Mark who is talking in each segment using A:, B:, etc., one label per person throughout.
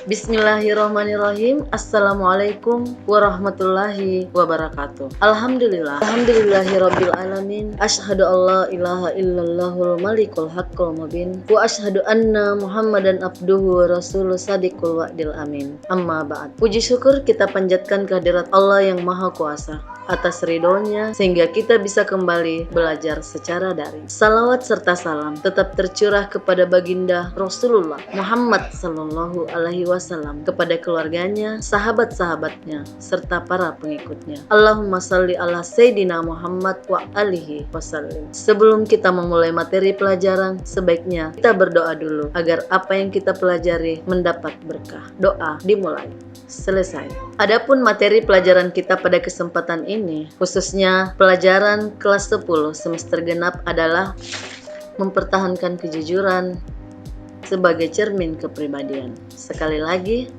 A: Bismillahirrahmanirrahim. Assalamualaikum warahmatullahi wabarakatuh. Alhamdulillahirabbil alamin. Asyhadu alla ilaha illallahul malikul haqqul mubin wa asyhadu anna Muhammadan abduhu wa rasuluh sadiqul wa'dil amin. Amma ba'd. Puji syukur kita panjatkan kehadirat Allah yang Maha Kuasa atas ridhonya sehingga kita bisa kembali belajar secara daring. Salawat serta salam tetap tercurah kepada baginda Rasulullah Muhammad sallallahu alaihi wasallam, kepada keluarganya, sahabat-sahabatnya, serta para pengikutnya. Allahumma salli ala Sayyidina Muhammad wa alihi wasallim. Sebelum kita memulai materi pelajaran, sebaiknya kita berdoa dulu agar apa yang kita pelajari mendapat berkah. Doa dimulai. Selesai. Adapun materi pelajaran kita pada kesempatan ini, khususnya pelajaran kelas 10 semester genap, adalah mempertahankan kejujuran sebagai cermin kepribadian. Sekali lagi,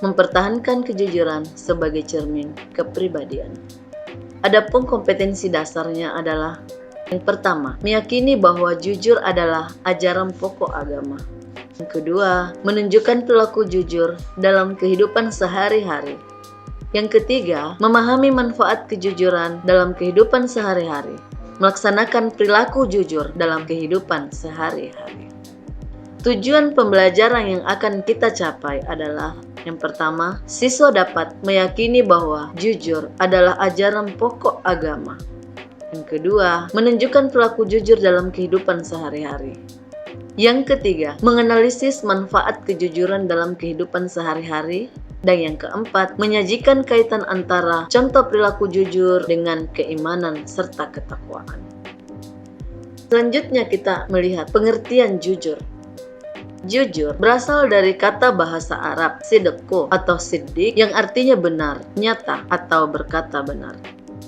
A: mempertahankan kejujuran sebagai cermin kepribadian. Adapun kompetensi dasarnya adalah: yang pertama, meyakini bahwa jujur adalah ajaran pokok agama. Yang kedua, menunjukkan perilaku jujur dalam kehidupan sehari-hari. Yang ketiga, memahami manfaat kejujuran dalam kehidupan sehari-hari. Melaksanakan perilaku jujur dalam kehidupan sehari-hari. Tujuan pembelajaran yang akan kita capai adalah: yang pertama, siswa dapat meyakini bahwa jujur adalah ajaran pokok agama. Yang kedua, menunjukkan perilaku jujur dalam kehidupan sehari-hari. Yang ketiga, menganalisis manfaat kejujuran dalam kehidupan sehari-hari. Dan yang keempat, menyajikan kaitan antara contoh perilaku jujur dengan keimanan serta ketakwaan. Selanjutnya kita melihat pengertian jujur. Jujur berasal dari kata bahasa Arab sidqu atau siddiq yang artinya benar, nyata, atau berkata benar.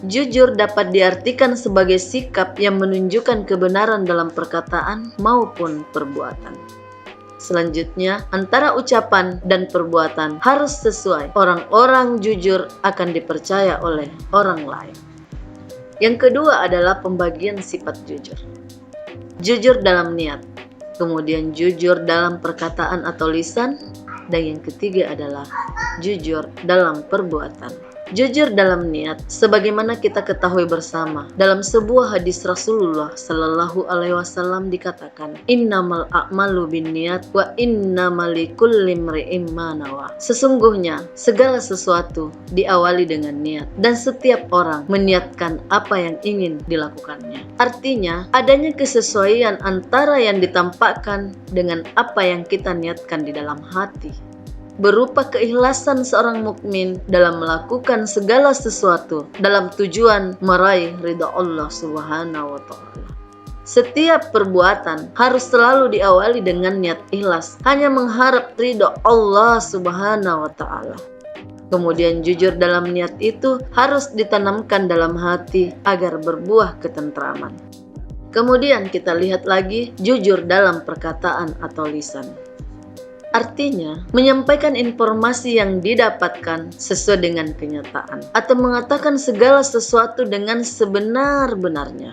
A: Jujur dapat diartikan sebagai sikap yang menunjukkan kebenaran dalam perkataan maupun perbuatan. Selanjutnya, antara ucapan dan perbuatan harus sesuai. Orang-orang jujur akan dipercaya oleh orang lain. Yang kedua adalah pembagian sifat jujur. Jujur dalam niat, kemudian jujur dalam perkataan atau lisan, dan yang ketiga adalah jujur dalam perbuatan. Jujur dalam niat, sebagaimana kita ketahui bersama, dalam sebuah hadis Rasulullah Sallallahu Alaihi Wasallam dikatakan, innamal a'malu binniyat wa innamal likulli imri'in ma nawa. Sesungguhnya segala sesuatu diawali dengan niat, dan setiap orang meniatkan apa yang ingin dilakukannya. Artinya, adanya kesesuaian antara yang ditampakkan dengan apa yang kita niatkan di dalam hati, berupa keikhlasan seorang mukmin dalam melakukan segala sesuatu dalam tujuan meraih ridha Allah Subhanahu wa taala. Setiap perbuatan harus selalu diawali dengan niat ikhlas, hanya mengharap ridha Allah Subhanahu wa taala. Kemudian jujur dalam niat itu harus ditanamkan dalam hati agar berbuah ketentraman. Kemudian kita lihat lagi jujur dalam perkataan atau lisan. Artinya, menyampaikan informasi yang didapatkan sesuai dengan kenyataan, atau mengatakan segala sesuatu dengan sebenar-benarnya.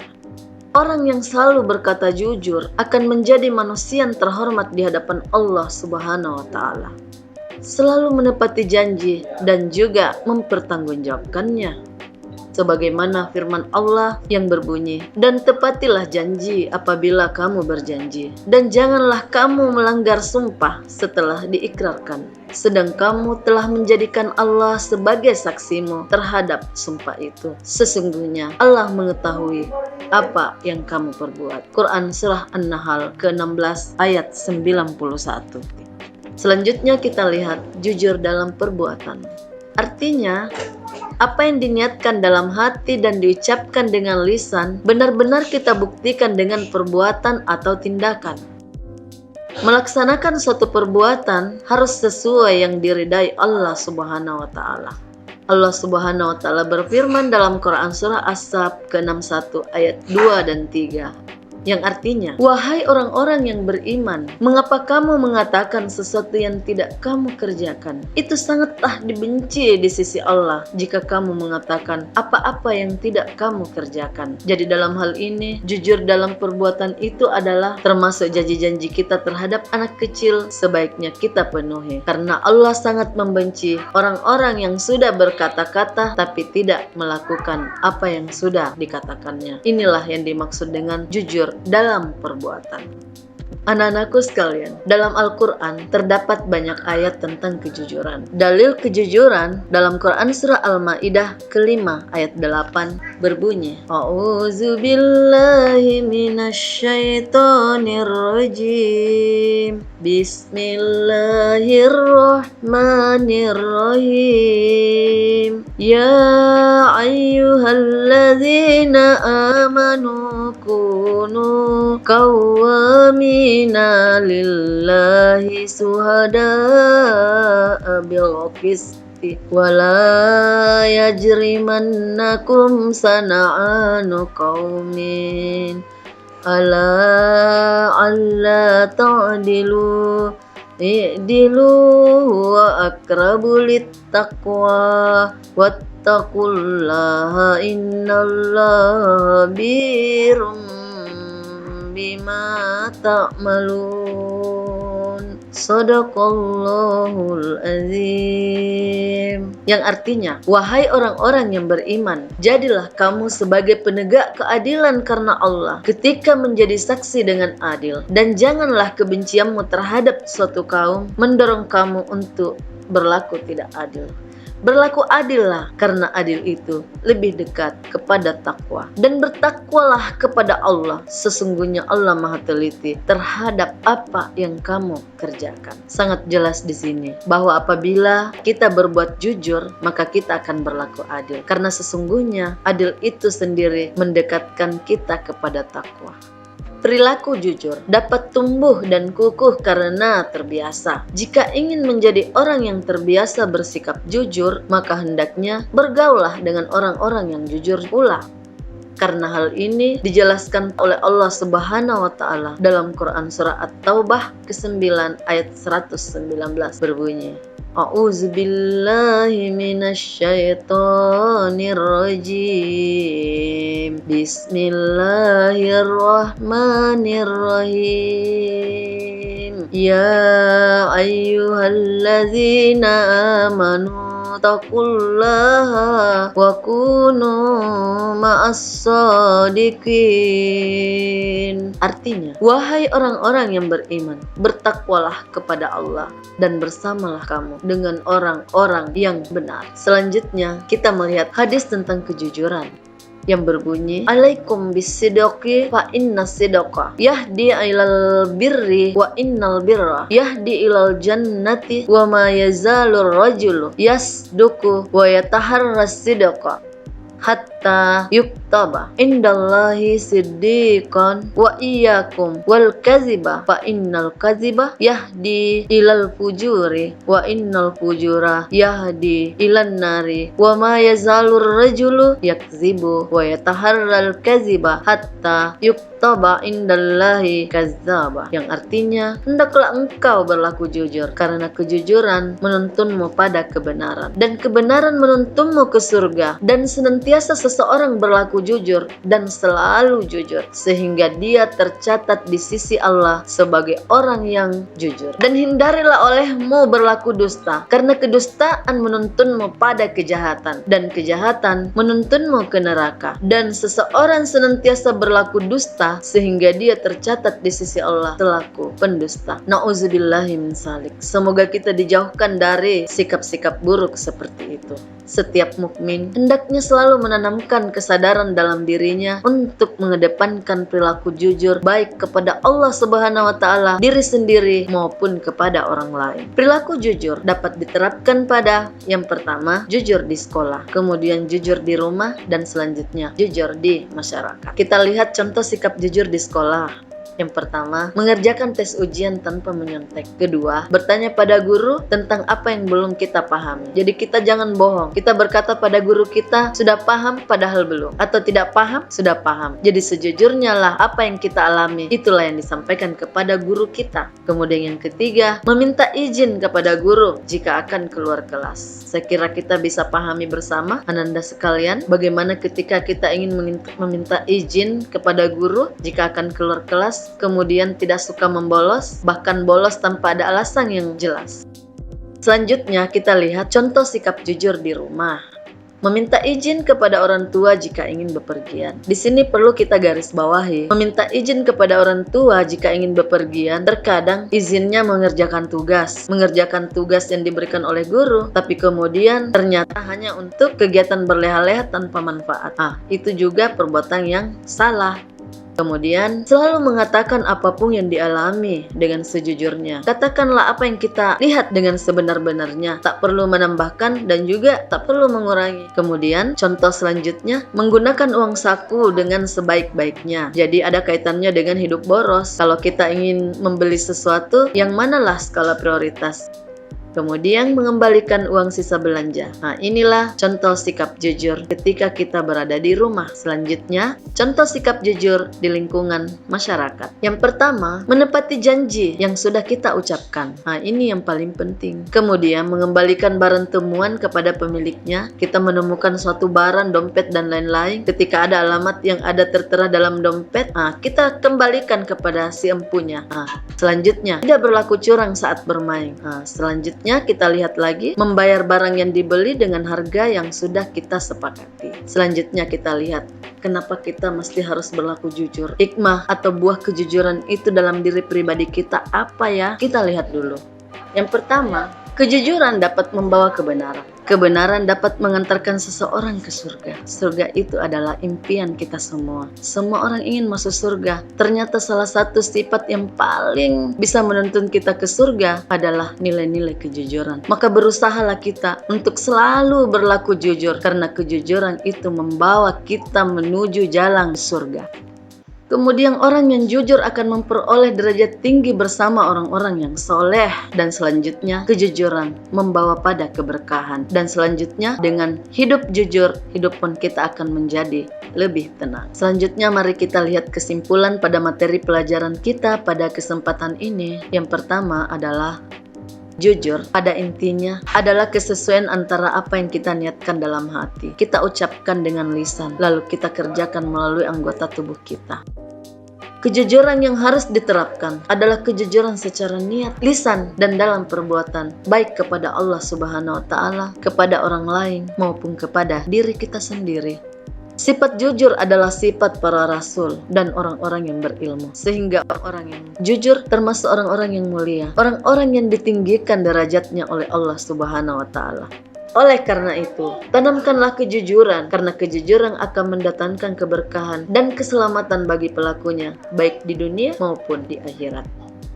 A: Orang yang selalu berkata jujur akan menjadi manusia yang terhormat di hadapan Allah Subhanahu wa taala. Selalu menepati janji dan juga mempertanggungjawabkannya. Sebagaimana firman Allah yang berbunyi, dan tepatilah janji apabila kamu berjanji, dan janganlah kamu melanggar sumpah setelah diikrarkan, sedang kamu telah menjadikan Allah sebagai saksimu terhadap sumpah itu. Sesungguhnya Allah mengetahui apa yang kamu perbuat. Quran Surah An-Nahl ke-16 ayat 91. Selanjutnya kita lihat jujur dalam perbuatan. Artinya, apa yang diniatkan dalam hati dan diucapkan dengan lisan benar-benar kita buktikan dengan perbuatan atau tindakan. Melaksanakan suatu perbuatan harus sesuai yang diridai Allah Subhanahu wa taala. Allah Subhanahu wa taala berfirman dalam Quran surah As-Saff ke-61 ayat 2 dan 3. Yang artinya, wahai orang-orang yang beriman, mengapa kamu mengatakan sesuatu yang tidak kamu kerjakan? Itu sangatlah dibenci di sisi Allah jika kamu mengatakan apa-apa yang tidak kamu kerjakan. Jadi dalam hal ini, jujur dalam perbuatan itu adalah termasuk janji-janji kita terhadap anak kecil, sebaiknya kita penuhi. Karena Allah sangat membenci orang-orang yang sudah berkata-kata tapi tidak melakukan apa yang sudah dikatakannya. Inilah yang dimaksud dengan jujur dalam perbuatan. Anak-anakku sekalian, dalam Al-Quran terdapat banyak ayat tentang kejujuran. Dalil kejujuran dalam Quran surah Al-Ma'idah ke-5 ayat 8 berbunyi, A'udzu billahi minasyaitonir rajim. Bismillahirrahmanirrahim. Ya ayyuhalladzina amanu kunu qawwamina lillahi suhada'a bil qisti wala yajrimannakum sana'anu qaumin alla ta'dilu i'dilu wa aqrabu littaqwa wattaqullaha innallaha birum bima ta'malun. Shadaqallahul azim. Yang artinya, wahai orang-orang yang beriman, jadilah kamu sebagai penegak keadilan karena Allah ketika menjadi saksi dengan adil, dan janganlah kebencianmu terhadap suatu kaum mendorong kamu untuk berlaku tidak adil. Berlaku adillah, karena adil itu lebih dekat kepada takwa. Dan bertakwalah kepada Allah, sesungguhnya Allah Maha Teliti terhadap apa yang kamu kerjakan. Sangat jelas di sini bahwa apabila kita berbuat jujur, maka kita akan berlaku adil. Karena sesungguhnya adil itu sendiri mendekatkan kita kepada takwa. Perilaku jujur dapat tumbuh dan kukuh karena terbiasa. Jika ingin menjadi orang yang terbiasa bersikap jujur, maka hendaknya bergaullah dengan orang-orang yang jujur pula. Karena hal ini dijelaskan oleh Allah Subhanahu wa Ta'ala dalam Quran surah At-Taubah ke-9 ayat 119 berbunyi, A'udzu billahi minasyaitonir rajim. Bismillahirrahmanirrahim. Ya ayyuhalladzina amanu taqullaha wa kunu ma'as-shadiqin. Artinya, wahai orang-orang yang beriman, bertakwalah kepada Allah dan bersamalah kamu dengan orang-orang yang benar. Selanjutnya, kita melihat hadis tentang kejujuran yang berbunyi, Alaikum bisidqi fa inna sidqa yahdi ilal birri wa innal birra yahdi ilal jannati wa ma yazalur rajulu yasduku wa yataharras sidqa hatta yuktaba indallahi siddiqan wa iyyakum wal kaziba fa innal kaziba yahdi ilal fujuri wa innal fujura yahdi ilan nari wa ma yazalur rajulu yakzibu wa yataharral kaziba hatta yuktaba indallahi kazzaba. Yang artinya, hendaklah engkau berlaku jujur karena kejujuran menuntunmu pada kebenaran dan kebenaran menuntunmu ke surga, dan senantiasa seseorang berlaku jujur dan selalu jujur sehingga dia tercatat di sisi Allah sebagai orang yang jujur. Dan hindarilah olehmu berlaku dusta karena kedustaan menuntunmu pada kejahatan dan kejahatan menuntunmu ke neraka, dan seseorang senantiasa berlaku dusta sehingga dia tercatat di sisi Allah selaku pendusta. Nauzubillahi min salik. Semoga kita dijauhkan dari sikap-sikap buruk seperti itu. Setiap mukmin hendaknya selalu menanamkan kesadaran dalam dirinya untuk mengedepankan perilaku jujur baik kepada Allah Subhanahu wa Ta'ala, diri sendiri maupun kepada orang lain. Perilaku jujur dapat diterapkan pada yang pertama, jujur di sekolah, kemudian jujur di rumah, dan selanjutnya jujur di masyarakat. Kita lihat contoh sikap jujur di sekolah. Yang pertama, mengerjakan tes ujian tanpa menyontek. Kedua, bertanya pada guru tentang apa yang belum kita pahami. Jadi kita jangan bohong. Kita berkata pada guru kita sudah paham padahal belum, atau tidak paham sudah paham. Jadi sejujurnya lah apa yang kita alami, itulah yang disampaikan kepada guru kita. Kemudian yang ketiga, meminta izin kepada guru jika akan keluar kelas. Saya kira kita bisa pahami bersama ananda sekalian bagaimana ketika kita ingin meminta izin kepada guru jika akan keluar kelas, kemudian tidak suka membolos, bahkan bolos tanpa ada alasan yang jelas. Selanjutnya kita lihat contoh sikap jujur di rumah. Meminta izin kepada orang tua jika ingin bepergian. Di sini perlu kita garis bawahi. Meminta izin kepada orang tua jika ingin bepergian, terkadang izinnya mengerjakan tugas yang diberikan oleh guru, tapi kemudian ternyata hanya untuk kegiatan berleha-leha tanpa manfaat. Itu juga perbuatan yang salah. Kemudian, selalu mengatakan apapun yang dialami dengan sejujurnya. Katakanlah apa yang kita lihat dengan sebenar-benarnya. Tak perlu menambahkan dan juga tak perlu mengurangi. Kemudian, contoh selanjutnya, menggunakan uang saku dengan sebaik-baiknya. Jadi ada kaitannya dengan hidup boros. Kalau kita ingin membeli sesuatu, yang manalah skala prioritas? Kemudian mengembalikan uang sisa belanja. Inilah contoh sikap jujur ketika kita berada di rumah. Selanjutnya, contoh sikap jujur di lingkungan masyarakat. Yang pertama, menepati janji yang sudah kita ucapkan. Ini yang paling penting. Kemudian, mengembalikan barang temuan kepada pemiliknya. Kita menemukan suatu barang, dompet, dan lain-lain. Ketika ada alamat yang ada tertera dalam dompet, kita kembalikan kepada si empunya. Selanjutnya, tidak berlaku curang saat bermain. Selanjutnya, kita lihat lagi membayar barang yang dibeli dengan harga yang sudah kita sepakati. Selanjutnya kita lihat kenapa kita mesti harus berlaku jujur. Hikmah atau buah kejujuran itu dalam diri pribadi kita apa ya? Kita lihat dulu. Yang pertama, kejujuran dapat membawa kebenaran. Kebenaran dapat mengantarkan seseorang ke surga. Surga itu adalah impian kita semua. Semua orang ingin masuk surga. Ternyata salah satu sifat yang paling bisa menuntun kita ke surga adalah nilai-nilai kejujuran. Maka berusahalah kita untuk selalu berlaku jujur, karena kejujuran itu membawa kita menuju jalan surga. Kemudian orang yang jujur akan memperoleh derajat tinggi bersama orang-orang yang soleh. Dan selanjutnya kejujuran membawa pada keberkahan. Dan selanjutnya dengan hidup jujur, hidup pun kita akan menjadi lebih tenang. Selanjutnya mari kita lihat kesimpulan pada materi pelajaran kita pada kesempatan ini. Yang pertama adalah jujur pada intinya adalah kesesuaian antara apa yang kita niatkan dalam hati, kita ucapkan dengan lisan, lalu kita kerjakan melalui anggota tubuh kita. Kejujuran yang harus diterapkan adalah kejujuran secara niat, lisan, dan dalam perbuatan, baik kepada Allah Subhanahu wa Ta'ala, kepada orang lain, maupun kepada diri kita sendiri. Sifat jujur adalah sifat para rasul dan orang-orang yang berilmu. Sehingga orang yang jujur termasuk orang-orang yang mulia, orang-orang yang ditinggikan derajatnya oleh Allah Subhanahu wa Ta'ala. Oleh karena itu, tanamkanlah kejujuran, karena kejujuran akan mendatangkan keberkahan dan keselamatan bagi pelakunya, baik di dunia maupun di akhirat.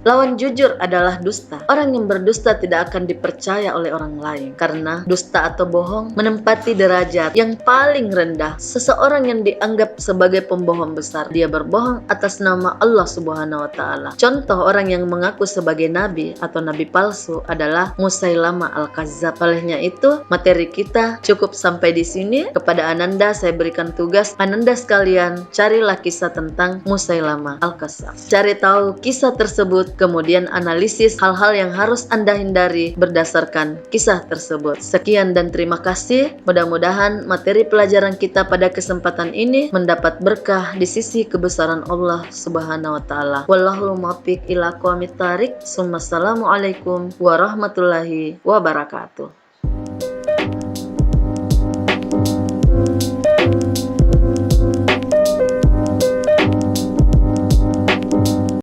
A: Lawan jujur adalah dusta. Orang yang berdusta tidak akan dipercaya oleh orang lain, karena dusta atau bohong menempati derajat yang paling rendah. Seseorang yang dianggap sebagai pembohong besar, dia berbohong atas nama Allah Subhanahu wa Ta'ala. Contoh orang yang mengaku sebagai nabi atau nabi palsu adalah Musailama al-Kazzab. Olehnya itu, materi kita cukup sampai di sini. Kepada Ananda saya berikan tugas, Ananda sekalian carilah kisah tentang Musailama al-Kazzab. Cari tahu kisah tersebut, kemudian analisis hal-hal yang harus Anda hindari berdasarkan kisah tersebut. Sekian dan terima kasih. Mudah-mudahan materi pelajaran kita pada kesempatan ini mendapat berkah di sisi kebesaran Allah Subhanahu wa Ta'ala. Wallahul muwaffiq ila aqwamit thariq. Assalamualaikum warahmatullahi wabarakatuh.